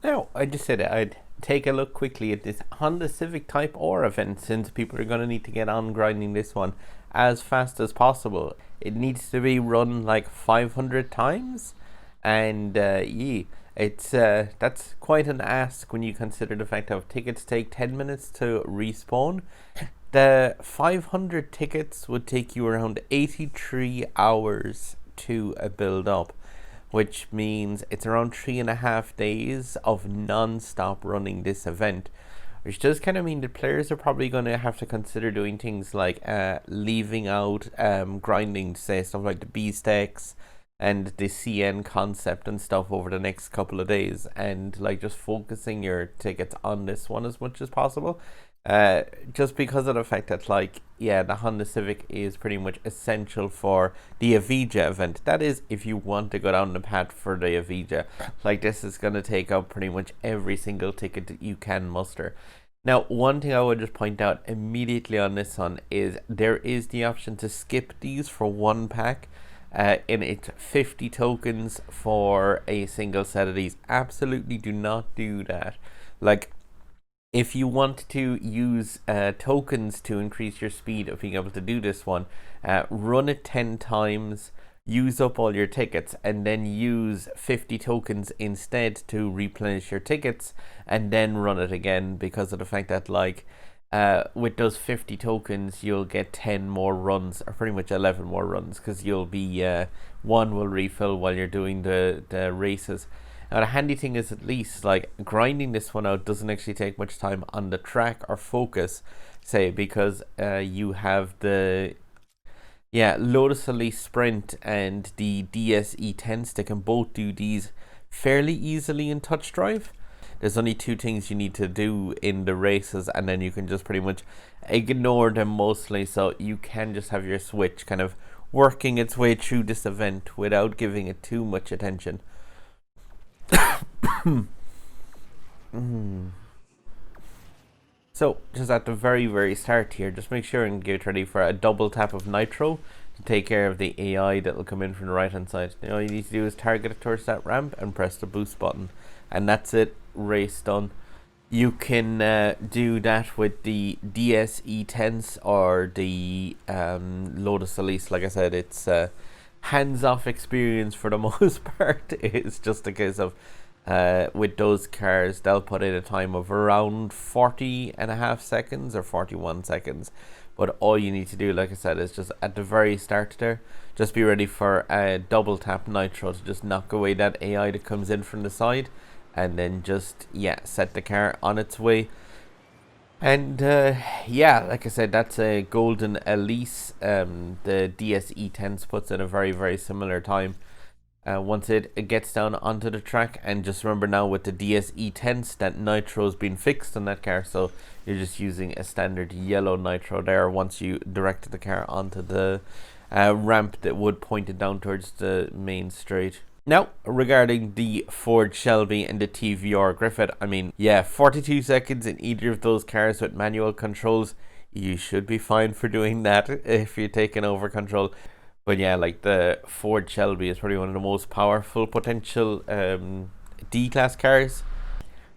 Now, I just said I'd take a look quickly at this Honda Civic Type R event, since people are going to need to get on grinding this one as fast as possible. It needs to be run like 500 times, and yeah, it's that's quite an ask when you consider the fact that tickets take 10 minutes to respawn. The 500 tickets would take you around 83 hours to build up, which means it's around 3.5 days of non-stop running this event, which does kind of mean that players are probably going to have to consider doing things like leaving out grinding, say stuff like the B-Stacks and the CN concept and stuff over the next couple of days, and like just focusing your tickets on this one as much as possible. Just because of the fact that, like, yeah, the Honda Civic is pretty much essential for the Avija event. That is, if you want to go down the path for the Avija. Like, this is going to take up pretty much every single ticket that you can muster. Now, one thing I would just point out immediately on this one is there is the option to skip these for one pack. And it's 50 tokens for a single set of these. Absolutely do not do that. Like, if you want to use tokens to increase your speed of being able to do this one, run it 10 times, use up all your tickets, and then use 50 tokens instead to replenish your tickets, and then run it again, because of the fact that, like, with those 50 tokens, you'll get 10 more runs, or pretty much 11 more runs, because you'll be, one will refill while you're doing the races. Now, the handy thing is, at least, like, grinding this one out doesn't actually take much time on the track or focus, say, because you have the Lotus Elise Sprint and the DSE10 stick, can both do these fairly easily in TouchDrive. There's only two things you need to do in the races, and then you can just pretty much ignore them mostly, so you can just have your Switch kind of working its way through this event without giving it too much attention. So, just at the very, very start here, just make sure and get ready for a double tap of nitro to take care of the AI that will come in from the right hand side. All you need to do is target it towards that ramp and press the boost button, and that's it. Race done. You can do that with the DSE10s or the Lotus Elise. Like I said, it's hands-off experience for the most part. It's just a case of with those cars, they'll put in a time of around 40.5 seconds or 41 seconds. But all you need to do, like I said, is just at the very start there, just be ready for a double tap nitro to just knock away that AI that comes in from the side, and then just, set the car on its way. And like I said, that's a Golden Elise. The DSE10s puts in a very, very similar time once it gets down onto the track. And just remember now, with the DSE10s, that nitro's been fixed on that car, so you're just using a standard yellow nitro there once you directed the car onto the ramp that would point it down towards the main straight. Now, regarding the Ford Shelby and the TVR Griffith, 42 seconds in either of those cars with manual controls, you should be fine for doing that if you're taking over control. But yeah, like, the Ford Shelby is probably one of the most powerful potential D-Class cars.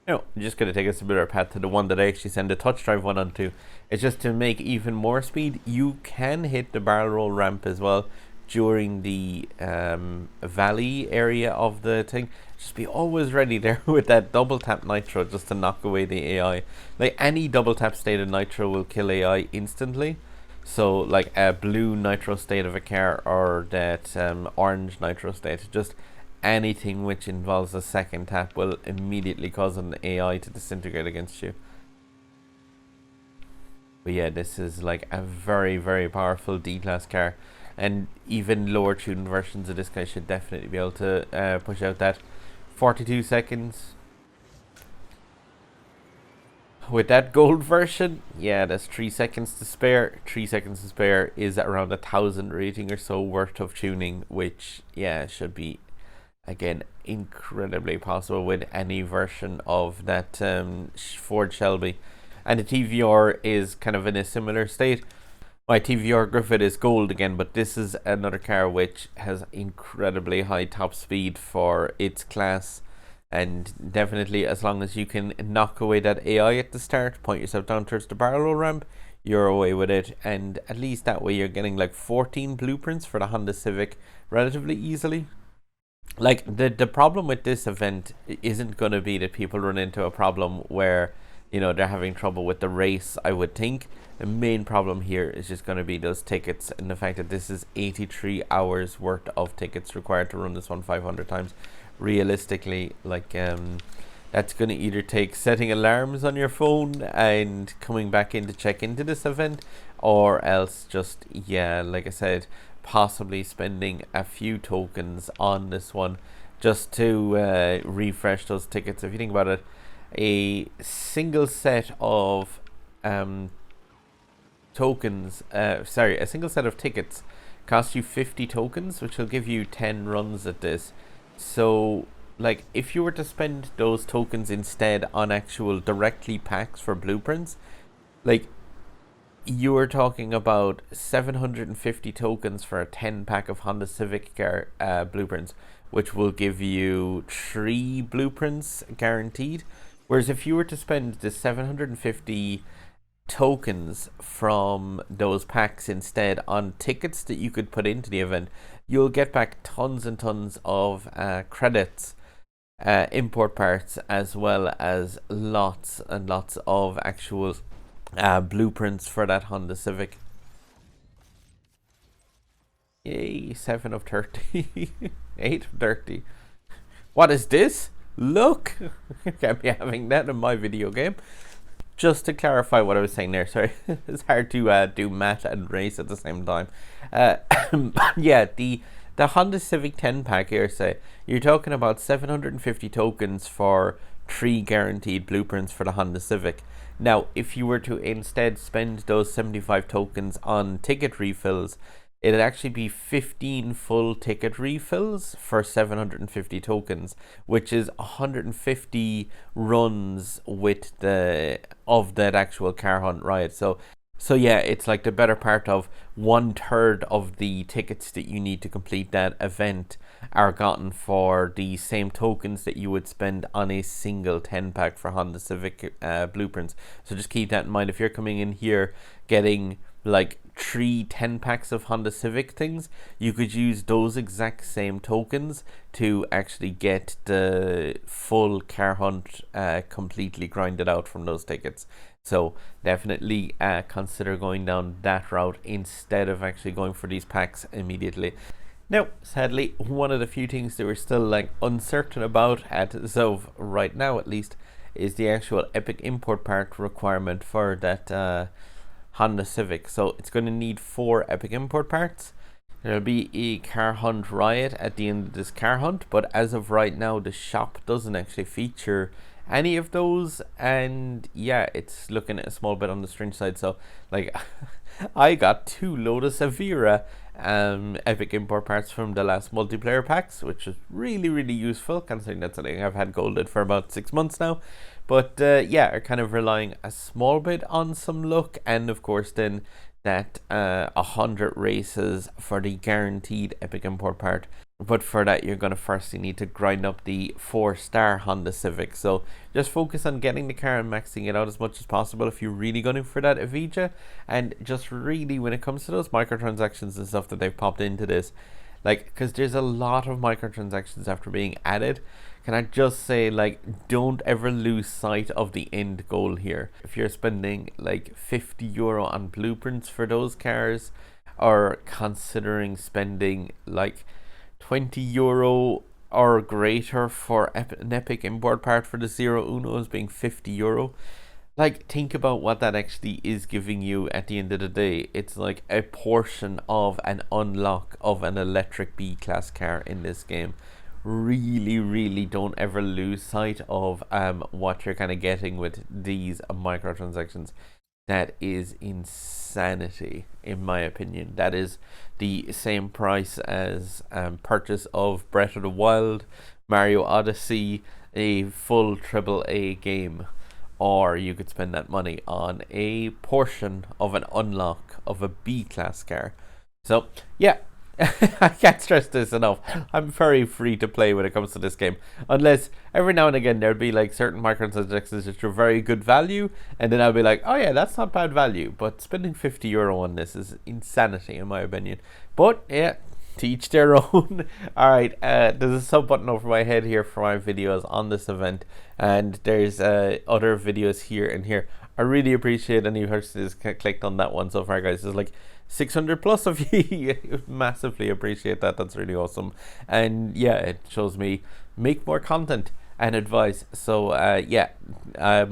I'm just going to take a similar path to the one that I actually send the TouchDrive one onto. It's just to make even more speed. You can hit the barrel roll ramp as well during the valley area of the thing. Just be always ready there with that double tap nitro just to knock away the AI. Like, any double tap state of nitro will kill AI instantly. So, like, a blue nitro state of a car, or that orange nitro state, just anything which involves a second tap will immediately cause an AI to disintegrate against you. But yeah, this is like a very, very powerful D-Class car. And even lower tuned versions of this guy should definitely be able to push out that 42 seconds. With that gold version, that's 3 seconds to spare. 3 seconds to spare is around 1,000 rating or so worth of tuning, which should be, again, incredibly possible with any version of that Ford Shelby. And the TVR is kind of in a similar state. My TVR Griffith is gold again, but this is another car which has incredibly high top speed for its class. And definitely, as long as you can knock away that AI at the start, point yourself down towards the barrel roll ramp, you're away with it. And at least that way you're getting like 14 blueprints for the Honda Civic relatively easily. Like, the problem with this event isn't going to be that people run into a problem where, you know, they're having trouble with the race, I would think. The main problem here is just going to be those tickets, and the fact that this is 83 hours worth of tickets required to run this one 500 times. Realistically, like, that's going to either take setting alarms on your phone and coming back in to check into this event, or else just, yeah, like I said, possibly spending a few tokens on this one just to refresh those tickets. If you think about it, a single set of tokens, a single set of tickets costs you 50 tokens, which will give you 10 runs at this. So, like, if you were to spend those tokens instead on actual directly packs for blueprints, like, you were talking about 750 tokens for a 10 pack of Honda Civic blueprints, which will give you 3 blueprints guaranteed. Whereas if you were to spend the 750 tokens from those packs instead on tickets that you could put into the event, you'll get back tons and tons of credits, import parts, as well as lots and lots of actual blueprints for that Honda Civic. Yay, 7 of 30. 8 of 30. What is this? Look! Can't be having that in my video game. Just to clarify what I was saying there, sorry. It's hard to do math and race at the same time. Yeah, the Honda Civic 10 pack here, say, you're talking about 750 tokens for 3 guaranteed blueprints for the Honda Civic. Now, if you were to instead spend those 75 tokens on ticket refills, it'd actually be 15 full ticket refills for 750 tokens, which is 150 runs with of that actual car hunt riot. So yeah, it's like the better part of 1/3 of the tickets that you need to complete that event are gotten for the same tokens that you would spend on a single 10 pack for Honda Civic blueprints. So just keep that in mind. If you're coming in here getting like 3 10 packs of Honda Civic things, you could use those exact same tokens to actually get the full car hunt completely grinded out from those tickets. So definitely consider going down that route instead of actually going for these packs immediately. Now, sadly, one of the few things that we're still like uncertain about as of right now, at least, is the actual epic import part requirement for that Honda Civic. So it's going to need 4 epic import parts. There'll be a car hunt riot at the end of this car hunt, but as of right now, the shop doesn't actually feature any of those, and yeah, it's looking a small bit on the strange side. So like I got 2 Lotus Avira epic import parts from the last multiplayer packs, which is really useful considering that's something I've had golded for about 6 months now. But yeah, are kind of relying a small bit on some luck, and of course then that 100 races for the guaranteed epic import part. But for that, you're going to firstly need to grind up the 4-star Honda Civic. So just focus on getting the car and maxing it out as much as possible if you're really going for that Avija. And just really, when it comes to those microtransactions and stuff that they've popped into this, like, because there's a lot of microtransactions after being added, can I just say, like, don't ever lose sight of the end goal here. If you're spending like €50 on blueprints for those cars, or considering spending like €20 or greater for an epic import part for the Zero Unos being €50, like, think about what that actually is giving you at the end of the day. It's like a portion of an unlock of an electric B-class car in this game. Really don't ever lose sight of what you're kind of getting with these microtransactions. That is insanity, in my opinion. That is the same price as purchase of Breath of the Wild, Mario Odyssey, a full AAA game. Or you could spend that money on a portion of an unlock of a B-class car. So, yeah, I can't stress this enough. I'm very free to play when it comes to this game, unless every now and again there'll be like certain microtransactions that are very good value, and then I'll be like, oh yeah, that's not bad value. But spending €50 on this is insanity, in my opinion. But yeah, to each their own. Alright, there's a sub button over my head here for my videos on this event, and there's other videos here and here. I really appreciate any person who's clicked on that one so far, guys. There's like 600 plus of you. Massively appreciate that. That's really awesome. And yeah, it shows me make more content and advice. So yeah, I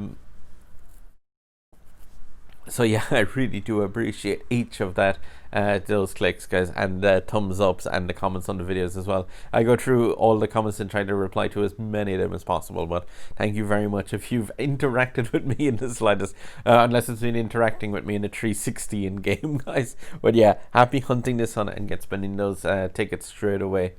really do appreciate each of those clicks, guys, and the thumbs ups and the comments on the videos as well. I go through all the comments and try to reply to as many of them as possible, but thank you very much if you've interacted with me in the slightest, unless it's been interacting with me in a 360 in game, guys. But yeah, happy hunting this on it and get spending those tickets straight away.